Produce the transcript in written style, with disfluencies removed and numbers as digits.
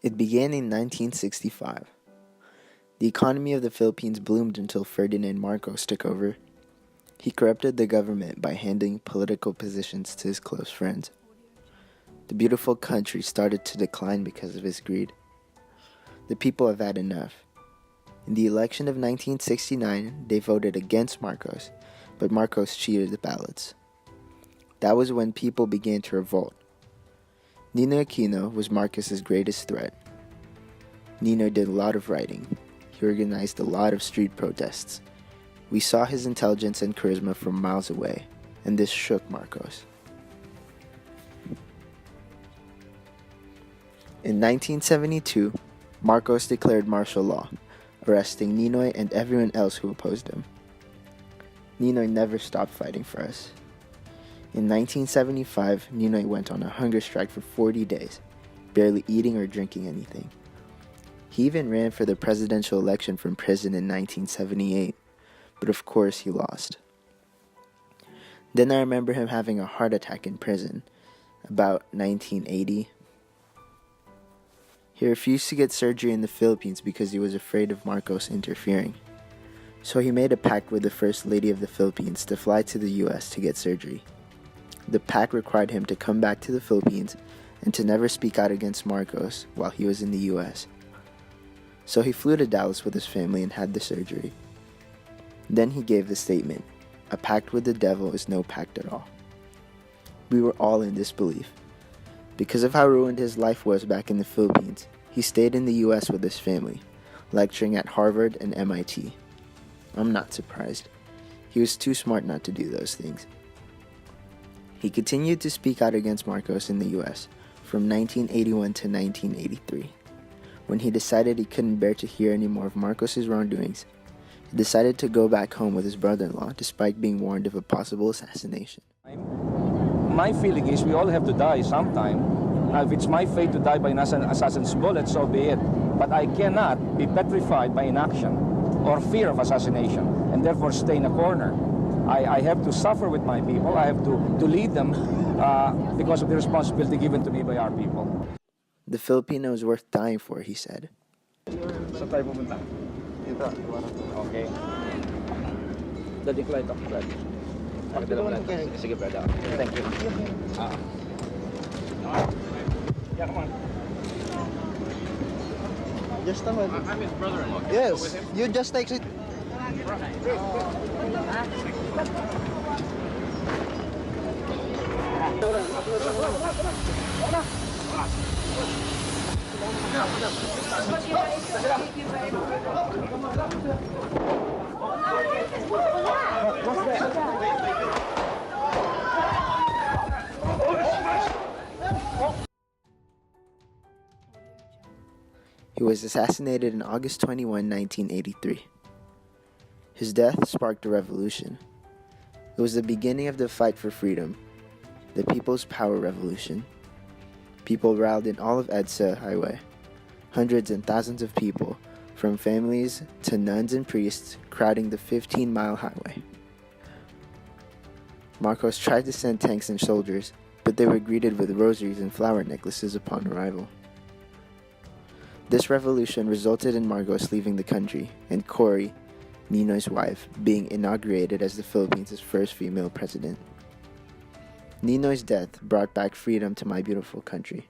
It began in 1965. The economy of the Philippines bloomed until Ferdinand Marcos took over. He corrupted the government by handing political positions to his close friends. The beautiful country started to decline because of his greed. The people have had enough. In the election of 1969, they voted against Marcos, but Marcos cheated the ballots. That was when people began to revolt. Ninoy Aquino was Marcos's greatest threat. Ninoy did a lot of writing. He organized a lot of street protests. We saw his intelligence and charisma from miles away, and this shook Marcos. In 1972, Marcos declared martial law, arresting Ninoy and everyone else who opposed him. Ninoy never stopped fighting for us. In 1975, Ninoy went on a hunger strike for 40 days, barely eating or drinking anything. He even ran for the presidential election from prison in 1978, but of course he lost. Then I remember him having a heart attack in prison, about 1980. He refused to get surgery in the Philippines because he was afraid of Marcos interfering. So he made a pact with the First Lady of the Philippines to fly to the US to get surgery. The pact required him to come back to the Philippines and to never speak out against Marcos while he was in the US. So he flew to Dallas with his family and had the surgery. Then he gave the statement, "A pact with the devil is no pact at all." We were all in disbelief. Because of how ruined his life was back in the Philippines, he stayed in the US with his family, lecturing at Harvard and MIT. I'm not surprised. He was too smart not to do those things. He continued to speak out against Marcos in the US from 1981 to 1983. When he decided he couldn't bear to hear any more of Marcos' wrongdoings, he decided to go back home with his brother-in-law despite being warned of a possible assassination. My feeling is we all have to die sometime. If it's my fate to die by an assassin's bullet, so be it. But I cannot be petrified by inaction or fear of assassination and therefore stay in a corner. I have to suffer with my people. I have to lead them because of the responsibility given to me by our people. The Filipino is worth dying for, he said. Saan tayo pumunta? Dito. Okay. Daddy Clyde, Brad. Sige, Brad. Thank you. Yeah, come on. Just a minute. I'm his brother-in-law. Yes, you just take it. He was assassinated on August 21, 1983. His death sparked a revolution. It was the beginning of the fight for freedom, the People's Power Revolution. People rallied in all of EDSA Highway. Hundreds and thousands of people, from families to nuns and priests, crowding the 15-mile highway. Marcos tried to send tanks and soldiers, but they were greeted with rosaries and flower necklaces upon arrival. This revolution resulted in Marcos leaving the country and Cory, Ninoy's wife, being inaugurated as the Philippines' first female president. Ninoy's death brought back freedom to my beautiful country.